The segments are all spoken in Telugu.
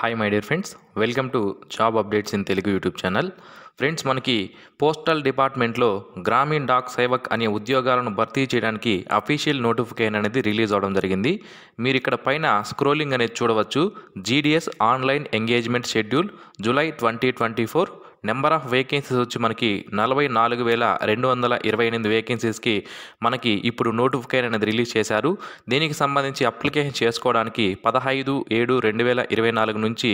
Hi my dear friends, welcome to job updates in Telugu YouTube channel. Friends, మనకి పోస్టల్ డిపార్ట్మెంట్లో గ్రామీణ్ డాక్ సేవక్ అనే ఉద్యోగాలను భర్తీ చేయడానికి అఫీషియల్ నోటిఫికేషన్ అనేది రిలీజ్ అవడం జరిగింది. మీరు ఇక్కడ పైన స్క్రోలింగ్ అనేది చూడవచ్చు. GDS online engagement schedule July 2024. Number of vacancies వచ్చి మనకి 44,228 వేకెన్సీస్కి మనకి ఇప్పుడు నోటిఫికేషన్ అనేది రిలీజ్ చేశారు. దీనికి సంబంధించి అప్లికేషన్ చేసుకోవడానికి 15/7/2024 నుంచి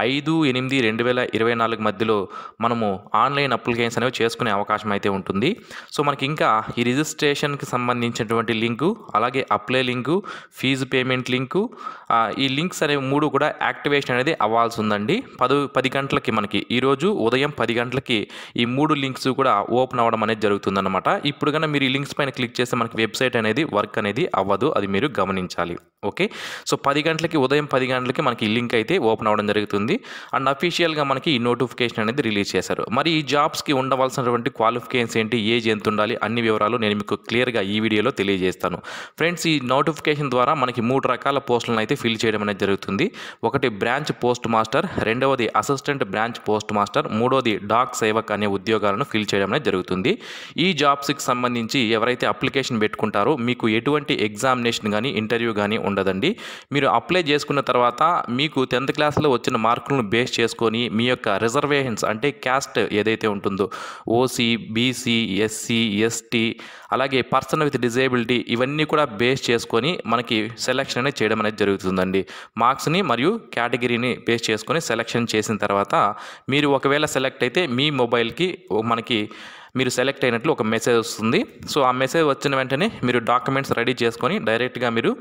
5/8/2024 మధ్యలో మనము ఆన్లైన్ అప్లికేషన్స్ అనేవి చేసుకునే అవకాశం అయితే ఉంటుంది. సో మనకి ఇంకా ఈ రిజిస్ట్రేషన్కి సంబంధించినటువంటి లింకు, అలాగే apply link, fee payment link, ఈ లింక్స్ అనేవి 3 కూడా యాక్టివేషన్ అనేది అవ్వాల్సి ఉందండి. 10 గంటలకి మనకి ఈరోజు ఉదయం 10 గంటలకి ఈ 3 లింక్స్ కూడా ఓపెన్ అవ్వడం అనేది జరుగుతుందన్నమాట. ఇప్పుడు కన్నా మీరు ఈ లింక్స్ పైన క్లిక్ చేస్తే మనకి వెబ్సైట్ అనేది వర్క్ అనేది అవ్వదు, అది మీరు గమనించాలి. ఓకే, సో 10 గంటలకి ఉదయం 10 గంటలకి మనకి ఈ లింక్ అయితే ఓపెన్ అవ్వడం జరుగుతుంది. అండ్ అఫీషియల్గా మనకి ఈ నోటిఫికేషన్ అనేది రిలీజ్ చేశారు. మరి ఈ జాబ్స్కి ఉండవలసినటువంటి క్వాలిఫికేషన్స్ ఏంటి, ఏజ్ ఎంత ఉండాలి, అన్ని వివరాలు నేను మీకు క్లియర్గా ఈ వీడియోలో తెలియజేస్తాను. ఫ్రెండ్స్, ఈ నోటిఫికేషన్ ద్వారా మనకి 3 రకాల పోస్టులను అయితే ఫిల్ చేయడం అనేది జరుగుతుంది. ఒకటి బ్రాంచ్ పోస్ట్ మాస్టర్, రెండవది అసిస్టెంట్ బ్రాంచ్ పోస్ట్ మాస్టర్, మూడవది డాక్ సేవక్ అనే ఉద్యోగాలను ఫిల్ చేయడం అనేది జరుగుతుంది. ఈ జాబ్స్కి సంబంధించి ఎవరైతే అప్లికేషన్ పెట్టుకుంటారో మీకు ఎటువంటి ఎగ్జామినేషన్ కానీ ఇంటర్వ్యూ కానీ ఉండదండి. మీరు అప్లై చేసుకున్న తర్వాత మీకు 10th క్లాస్లో వచ్చిన మార్కులను బేస్ చేసుకొని మీ యొక్క రిజర్వేషన్స్ అంటే క్యాస్ట్ ఏదైతే ఉంటుందో ఓసీ, బీసీ, ఎస్సీ, ఎస్టీ, అలాగే పర్సన్ విత్ డిజేబిలిటీ, ఇవన్నీ కూడా బేస్ చేసుకొని మనకి సెలెక్షన్ అనేది చేయడం అనేది జరుగుతుందండి. మార్క్స్ని మరియు కేటగిరీని బేస్ చేసుకొని సెలెక్షన్ చేసిన తర్వాత మీరు ఒకవేళ సెలెక్ట్ అయితే మీ మొబైల్కి మనకి మీరు సెలెక్ట్ అయినట్లు ఒక మెసేజ్ వస్తుంది. సో ఆ మెసేజ్ వచ్చిన వెంటనే మీరు డాక్యుమెంట్స్ రెడీ చేసుకొని డైరెక్ట్గా మీరు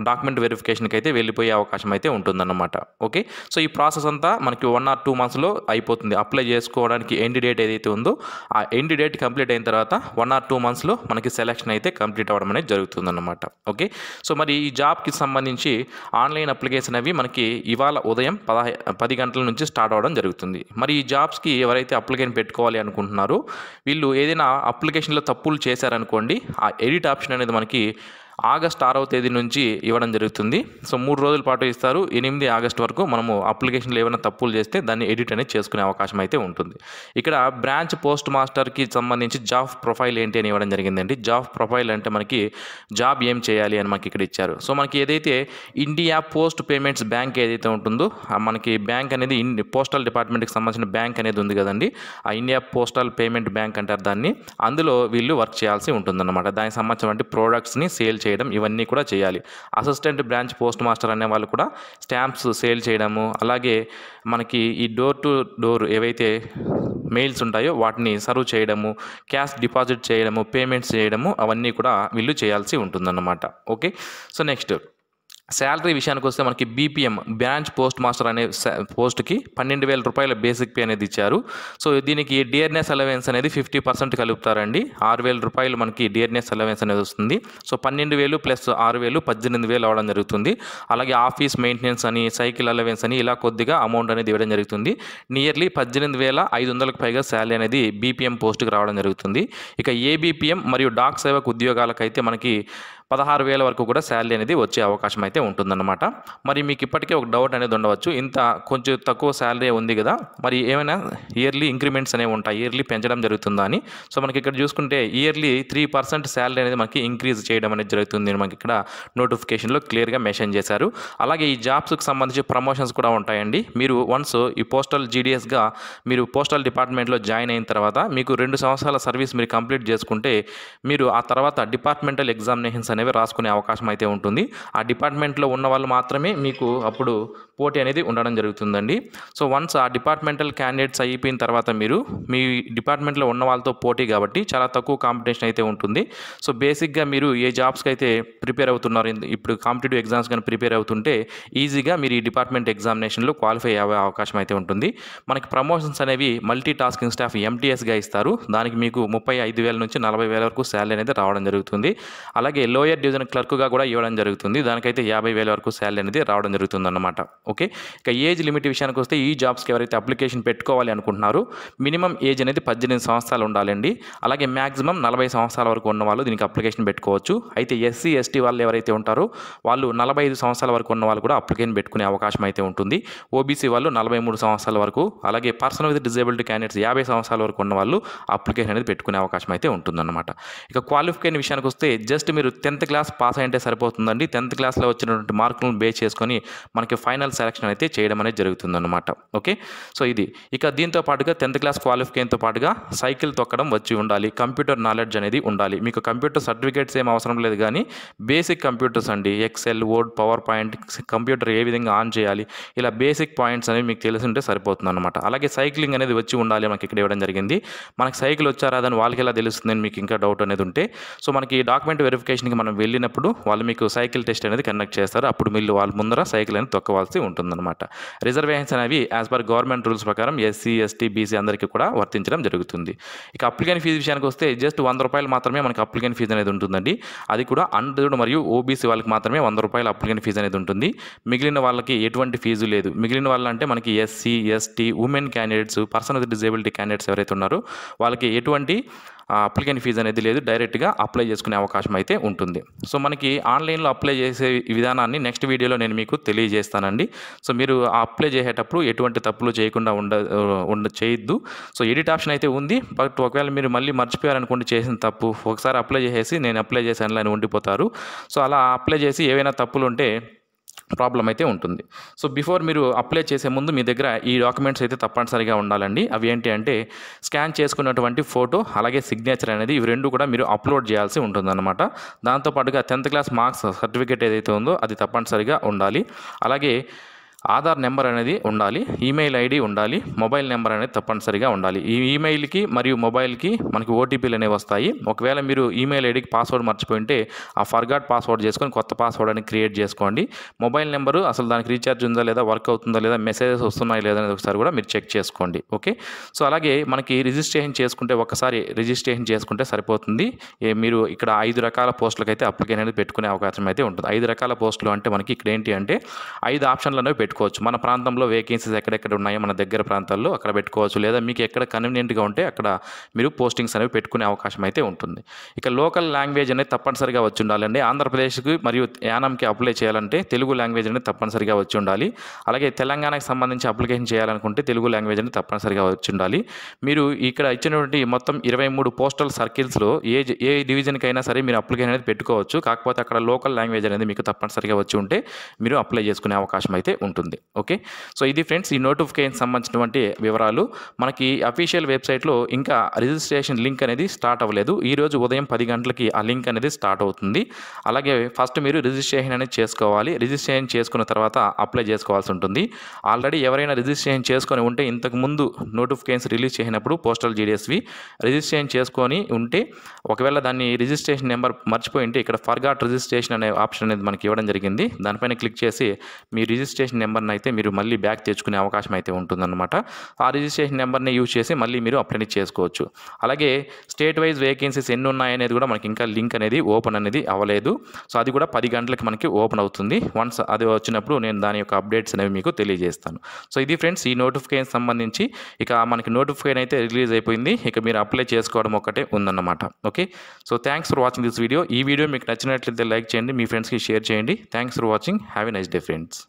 డాక్యుమెంట్ వెరిఫికేషన్కి అయితే వెళ్ళిపోయే అవకాశం అయితే ఉంటుందన్నమాట. ఓకే, సో ఈ ప్రాసెస్ అంతా మనకి 1 or 2 monthsలో అయిపోతుంది. అప్లై చేసుకోవడానికి ఎండ్ డేట్ ఏదైతే ఉందో ఆ ఎండ్ డేట్ కంప్లీట్ అయిన తర్వాత 1 or 2 monthsలో మనకి సెలెక్షన్ అయితే కంప్లీట్ అవ్వడం అనేది జరుగుతుందన్నమాట. ఓకే, సో మరి ఈ జాబ్కి సంబంధించి ఆన్లైన్ అప్లికేషన్ అవి మనకి ఇవాళ ఉదయం 10 గంటల నుంచి స్టార్ట్ అవ్వడం జరుగుతుంది. మరి ఈ జాబ్స్కి ఎవరైతే అప్లికేషన్ పెట్టుకోవాలి అనుకుంటున్నారో వీళ్ళు ఏదైనా అప్లికేషన్లో తప్పులు చేశారనుకోండి, ఆ ఎడిట్ ఆప్షన్ అనేది మనకి ఆగస్ట్ 6వ తేదీ నుంచి ఇవ్వడం జరుగుతుంది. సో 3 రోజుల పాటు ఇస్తారు. 8 ఆగస్ట్ వరకు మనము అప్లికేషన్లో ఏమైనా తప్పులు చేస్తే దాన్ని ఎడిట్ అనేది చేసుకునే అవకాశం అయితే ఉంటుంది. ఇక్కడ బ్రాంచ్ పోస్ట్ మాస్టర్కి సంబంధించి జాబ్ ప్రొఫైల్ ఏంటి అని ఇవ్వడం జరిగిందండి. జాబ్ ప్రొఫైల్ అంటే మనకి జాబ్ ఏం చేయాలి అని మనకి ఇక్కడ ఇచ్చారు. సో మనకి ఏదైతే ఇండియా పోస్ట్ పేమెంట్స్ బ్యాంక్ ఏదైతే ఉంటుందో మనకి బ్యాంక్ అనేది పోస్టల్ డిపార్ట్మెంట్కి సంబంధించిన బ్యాంక్ అనేది ఉంది కదండి, ఆ ఇండియా పోస్టల్ పేమెంట్ బ్యాంక్ అంటారు దాన్ని. అందులో వీళ్ళు వర్క్ చేయాల్సి ఉంటుందన్నమాట. దానికి సంబంధించిన ప్రోడక్ట్స్ని సేల్ చేయడం ఇవన్నీ కూడా చేయాలి. అసిస్టెంట్ బ్రాంచ్ పోస్ట్ మాస్టర్ అనే వాళ్ళు కూడా స్టాంప్స్ సేల్ చేయడము, అలాగే మనకి ఈ డోర్ టు డోర్ ఏవైతే మెయిల్స్ ఉంటాయో వాటిని సర్వ్ చేయడము, క్యాష్ డిపాజిట్ చేయడము, పేమెంట్స్ చేయడము, అవన్నీ కూడా వీళ్ళు చేయాల్సి ఉంటుందన్నమాట. ఓకే, సో నెక్స్ట్ శాలరీ విషయానికి వస్తే మనకి బీపీఎం బ్రాంచ్ పోస్ట్ మాస్టర్ అనే పోస్ట్కి 12,000 రూపాయల బేసిక్ పే అనేది ఇచ్చారు. సో దీనికి డియర్నెస్ అలవెన్స్ అనేది 50% కలుపుతారండి. 6,000 రూపాయలు మనకి డియర్నెస్ అలవెన్స్ అనేది వస్తుంది. సో 12,000 ప్లస్ 6,000 18,000 అవడం జరుగుతుంది. అలాగే ఆఫీస్ మెయింటెనెన్స్ అని, సైకిల్ అలవెన్స్ అని ఇలా కొద్దిగా అమౌంట్ అనేది ఇవ్వడం జరుగుతుంది. నియర్లీ 18,500కు పైగా శాలరీ అనేది బీపీఎం పోస్ట్కి రావడం జరుగుతుంది. ఇక ఏబీపీఎం మరియు డాక్ సేవక్ ఉద్యోగాలకైతే మనకి 16,000 వరకు కూడా శాలరీ అనేది వచ్చే అవకాశం అయితే ఉంటుందన్నమాట. మరి మీకు ఇప్పటికే ఒక డౌట్ అనేది ఉండవచ్చు, ఇంత కొంచెం తక్కువ శాలరీ ఉంది కదా, మరి ఏమైనా ఇయర్లీ ఇంక్రిమెంట్స్ అనేవి ఉంటాయి, ఇయర్లీ పెంచడం జరుగుతుందా అని. సో మనకి ఇక్కడ చూసుకుంటే ఇయర్లీ 3% శాలరీ అనేది మనకి ఇంక్రీజ్ చేయడం అనేది జరుగుతుంది. మనకి ఇక్కడ నోటిఫికేషన్లో క్లియర్గా మెన్షన్ చేశారు. అలాగే ఈ జాబ్స్కి సంబంధించి ప్రమోషన్స్ కూడా ఉంటాయండి. మీరు వన్స్ ఈ పోస్టల్ జీడిఎస్గా మీరు పోస్టల్ డిపార్ట్మెంట్లో జాయిన్ అయిన తర్వాత మీకు 2 సంవత్సరాల సర్వీస్ మీరు కంప్లీట్ చేసుకుంటే మీరు ఆ తర్వాత డిపార్ట్మెంటల్ ఎగ్జామినేషన్స్ అనేవి రాసుకునే అవకాశం అయితే ఉంటుంది. ఆ డిపార్ట్మెంట్లో ఉన్న వాళ్ళు మాత్రమే మీకు అప్పుడు పోటీ అనేది ఉండడం జరుగుతుందండి. సో వన్స్ ఆ డిపార్ట్మెంటల్ క్యాండిడేట్స్ అయిపోయిన తర్వాత మీరు మీ డిపార్ట్మెంట్లో ఉన్న వాళ్ళతో పోటీ కాబట్టి చాలా తక్కువ కాంపిటీషన్ అయితే ఉంటుంది. సో బేసిక్గా మీరు ఏ జాబ్స్కి అయితే ప్రిపేర్ అవుతున్నారు, ఇప్పుడు కాంపిటేటివ్ ఎగ్జామ్స్ కానీ ప్రిపేర్ అవుతుంటే ఈజీగా మీరు ఈ డిపార్ట్మెంట్ ఎగ్జామినేషన్లో క్వాలిఫై అయ్యే అవకాశం అయితే ఉంటుంది. మనకి ప్రమోషన్స్ అనేవి మల్టీ టాస్కింగ్ స్టాఫ్ ఎంటీఎస్గా ఇస్తారు. దానికి మీకు 35,000 నుంచి 40,000 వరకు శాలరీ అనేది రావడం జరుగుతుంది. అలాగే లో లోయర్ డివిజన్ క్లర్క్గా కూడా ఇవ్వడం జరుగుతుంది. దానికైతే 50,000 వరకు శాలరీ అనేది రావడం జరుగుతుందన్నమాట. ఓకే, ఇక ఏజ్ లిమిట్ విషయానికి వస్తే ఈ జాబ్స్కి ఎవరైతే అప్లికేషన్ పెట్టుకోవాలి అనుకుంటున్నారో మినిమం ఏజ్ అనేది 18 సంవత్సరాలు ఉండాలండి. అలాగే మ్యాక్సిమం 40 సంవత్సరాల వరకు ఉన్న వాళ్ళు దీనికి అప్లికేషన్ పెట్టుకోవచ్చు. అయితే ఎస్సీ ఎస్టీ వాళ్ళు ఎవరైతే ఉంటారో వాళ్ళు 45 సంవత్సరాల వరకు ఉన్న వాళ్ళు కూడా అప్లికేషన్ పెట్టుకునే అవకాశం అయితే ఉంటుంది. ఓబీసీ వాళ్ళు 43 సంవత్సరాల వరకు, అలాగే పర్సన్ విత్ డిజేబిలిటీ క్యాండిడేట్స్ 50 సంవత్సరాల వరకు ఉన్న వాళ్ళు అప్లికేషన్ అనేది పెట్టుకునే అవకాశం అయితే ఉంటుందన్నమాట. ఇక క్వాలిఫికేషన్ విషయానికి వస్తే జస్ట్ మీరు 10th క్లాస్ పాస్ అయితే సరిపోతుందండి. 10th క్లాస్లో వచ్చినటువంటి మార్కులను బేస్ చేసుకొని మనకి ఫైనల్ సెలక్షన్ అయితే చేయడం అనేది జరుగుతుందన్నమాట. ఓకే, సో ఇది. ఇక దీంతో పాటుగా 10th క్లాస్ క్వాలిఫికేషన్తో పాటుగా సైకిల్ తొక్కడం వచ్చి ఉండాలి, కంప్యూటర్ నాలెడ్జ్ అనేది ఉండాలి. మీకు కంప్యూటర్ సర్టిఫికేట్స్ ఏం అవసరం లేదు, కానీ బేసిక్ కంప్యూటర్స్ అండి, Excel, Word, PowerPoint, computer ఏ విధంగా ఆన్ చేయాలి, ఇలా బేసిక్ పాయింట్స్ అనేవి మీకు తెలిసి ఉంటే సరిపోతుంది అనమాట. అలాగే సైక్లింగ్ అనేది వచ్చి ఉండాలి. మనకి ఇక్కడ ఇవ్వడం జరిగింది. మనకి సైకిల్ వచ్చారా అని వాళ్ళకి ఎలా తెలుస్తుందని మీకు ఇంకా డౌట్ అనేది ఉంటే, సో మనకి డాక్యుమెంట్ వెరిఫికేషన్కి మనం వెళ్ళినప్పుడు వాళ్ళు మీకు సైకిల్ టెస్ట్ అనేది కండక్ట్ చేస్తారు. అప్పుడు మీరు వాళ్ళ ముందర సైకిల్ అనేది తొక్కవలసి ఉంటుందన్నమాట. రిజర్వేషన్స్ అనేవి యాజ్ పర్ గవర్నమెంట్ రూల్స్ ప్రకారం ఎస్సీ ఎస్టీ బీసీ అందరికీ కూడా వర్తించడం జరుగుతుంది. ఇక అప్లికేషన్ ఫీజు విషయానికి వస్తే జస్ట్ 100 రూపాయలు మాత్రమే మనకి అప్లికేషన్ ఫీజు అనేది ఉంటుందండి. అది కూడా అన్రిజర్వ్డ్ మరియు ఓబీసీ వాళ్ళకి మాత్రమే 100 రూపాయల అప్లికేషన్ ఫీజు అనేది ఉంటుంది. మిగిలిన వాళ్ళకి ఎటువంటి ఫీజు లేదు. మిగిలిన వాళ్ళంటే మనకి SC ST women candidates, person with disability candidates ఎవరైతే ఉన్నారో వాళ్ళకి ఎటువంటి అప్లికేషన్ ఫీజు అనేది లేదు. డైరెక్ట్గా అప్లై చేసుకునే అవకాశం అయితే ఉంటుంది. సో మనకి ఆన్లైన్లో అప్లై చేసే విధానాన్ని నెక్స్ట్ వీడియోలో నేను మీకు తెలియజేస్తానండి. సో మీరు అప్లై చేసేటప్పుడు ఎటువంటి తప్పులు చేయకుండా చేయొద్దు. సో ఎడిట్ ఆప్షన్ అయితే ఉంది, బట్ ఒకవేళ మీరు మళ్ళీ మర్చిపోయారనుకోండి చేసిన తప్పు, ఒకసారి అప్లై చేసేసి నేను అప్లై చేశాను అని ఉండిపోతారు. సో అలా అప్లై చేసి ఏవైనా తప్పులు ఉంటే ప్రాబ్లం అయితే ఉంటుంది. సో బిఫోర్ మీరు అప్లై చేసే ముందు మీ దగ్గర ఈ డాక్యుమెంట్స్ అయితే తప్పనిసరిగా ఉండాలండి. అవి ఏంటి అంటే స్కాన్ చేసుకున్నటువంటి ఫోటో, అలాగే సిగ్నేచర్ అనేది, ఇవి రెండు కూడా మీరు అప్లోడ్ చేయాల్సి ఉంటుందన్నమాట. దాంతోపాటుగా 10th క్లాస్ మార్క్స్ సర్టిఫికేట్ ఏదైతే ఉందో అది తప్పనిసరిగా ఉండాలి. అలాగే ఆధార్ నెంబర్ అనేది ఉండాలి, ఈమెయిల్ ఐడి ఉండాలి, మొబైల్ నెంబర్ అనేది తప్పనిసరిగా ఉండాలి. ఈ ఈమెయిల్కి మరియు మొబైల్కి మనకి ఓటీపీలు అనేవి వస్తాయి. ఒకవేళ మీరు ఈమెయిల్ ఐడికి పాస్వర్డ్ మర్చిపోయింటే ఆ ఫర్గాట్ పాస్వర్డ్ చేసుకొని కొత్త పాస్వర్డ్ అనేది క్రియేట్ చేసుకోండి. మొబైల్ నెంబరు అసలు దానికి రీఛార్జ్ ఉందా లేదా, వర్క్ అవుతుందా లేదా, మెసేజెస్ వస్తున్నాయి లేదా అనేది ఒకసారి కూడా మీరు చెక్ చేసుకోండి. ఓకే, సో అలాగే మనకి రిజిస్ట్రేషన్ చేసుకుంటే ఒకసారి రిజిస్ట్రేషన్ చేసుకుంటే సరిపోతుంది. మీరు ఇక్కడ 5 రకాల పోస్టులకు అయితే అప్లికేషన్ అనేది పెట్టుకునే అవకాశం అయితే ఉంటుంది. 5 రకాల పోస్టులు అంటే మనకి ఇక్కడ ఏంటి అంటే 5 ఆప్షన్లు అనేవి పెట్టుకోవచ్చు. మన ప్రాంతంలో వేకెన్సీస్ ఎక్కడెక్కడ ఉన్నాయో మన దగ్గర ప్రాంతాల్లో అక్కడ పెట్టుకోవచ్చు, లేదా మీకు ఎక్కడ కన్వీనియంట్గా ఉంటే అక్కడ మీరు పోస్టింగ్స్ అనేవి పెట్టుకునే అవకాశం అయితే ఉంటుంది. ఇక లోకల్ లాంగ్వేజ్ అనేది తప్పనిసరిగా వచ్చి ఉండాలండి. ఆంధ్రప్రదేశ్కి మరియు యానంకి అప్లై చేయాలంటే తెలుగు లాంగ్వేజ్ అనేది తప్పనిసరిగా వచ్చి ఉండాలి. అలాగే తెలంగాణకి సంబంధించి అప్లికేషన్ చేయాలనుకుంటే తెలుగు లాంగ్వేజ్ అనేది తప్పనిసరిగా వచ్చి ఉండాలి. మీరు ఇక్కడ ఇచ్చినటువంటి మొత్తం 23 పోస్టల్ సర్కిల్స్లో ఏ డివిజన్కి అయినా సరే మీరు అప్లికేషన్ అనేది పెట్టుకోవచ్చు. కాకపోతే అక్కడ లోకల్ లాంగ్వేజ్ అనేది మీకు తప్పనిసరిగా వచ్చి ఉంటే మీరు అప్లై చేసుకునే అవకాశం అయితే ఉంటుంది. ఓకే, సో ఇది ఫ్రెండ్స్ ఈ నోటిఫికేషన్ సంబంధించినటువంటి వివరాలు. మనకి అఫీషియల్ వెబ్సైట్లో ఇంకా రిజిస్ట్రేషన్ లింక్ అనేది స్టార్ట్ అవ్వలేదు. ఈరోజు ఉదయం 10 గంటలకి ఆ లింక్ అనేది స్టార్ట్ అవుతుంది. అలాగే ఫస్ట్ మీరు రిజిస్ట్రేషన్ అనేది చేసుకోవాలి. రిజిస్ట్రేషన్ చేసుకున్న తర్వాత అప్లై చేసుకోవాల్సి ఉంటుంది. ఆల్రెడీ ఎవరైనా రిజిస్ట్రేషన్ చేసుకొని ఉంటే ఇంతకుముందు నోటిఫికేషన్స్ రిలీజ్ చేసినప్పుడు పోస్టల్ జీడీఎస్వి రిజిస్ట్రేషన్ చేసుకొని ఉంటే, ఒకవేళ దాన్ని రిజిస్ట్రేషన్ నెంబర్ మర్చిపోయి ఉంటే ఇక్కడ ఫర్గాట్ రిజిస్ట్రేషన్ అనే ఆప్షన్ అనేది మనకి ఇవ్వడం జరిగింది. దానిపైన క్లిక్ చేసి మీ రిజిస్ట్రేషన్ నెంబర్ని అయితే మీరు మళ్ళీ బ్యాక్ తెచ్చుకునే అవకాశం అయితే ఉంటుందన్నమాట. ఆ రిజిస్ట్రేషన్ నెంబర్ని యూజ్ చేసి మళ్ళీ మీరు అప్లై చేసుకోవచ్చు. అలాగే స్టేట్ వైజ్ వేకెన్సీస్ ఎన్ని ఉన్నాయనేది కూడా మనకి ఇంకా లింక్ అనేది ఓపెన్ అనేది అవ్వలేదు. సో అది కూడా 10 గంటలకి మనకి ఓపెన్ అవుతుంది. వన్స్ అది వచ్చినప్పుడు నేను దాని యొక్క అప్డేట్స్ అనేవి మీకు తెలియజేస్తాను. సో ఇది ఫ్రెండ్స్ ఈ నోటిఫికేషన్ సంబంధించి. ఇక మనకి నోటిఫికేషన్ అయితే రిలీజ్ అయిపోయింది. ఇక మీరు అప్లై చేసుకోవడం ఒక్కటే ఉందన్నమాట. Okay, so thanks for watching this video. ఈ వీడియో మీకు నచ్చినట్లయితే లైక్ చేయండి, మీ ఫ్రెండ్స్కి షేర్ చేయండి. Thanks for watching. Have a nice day friends.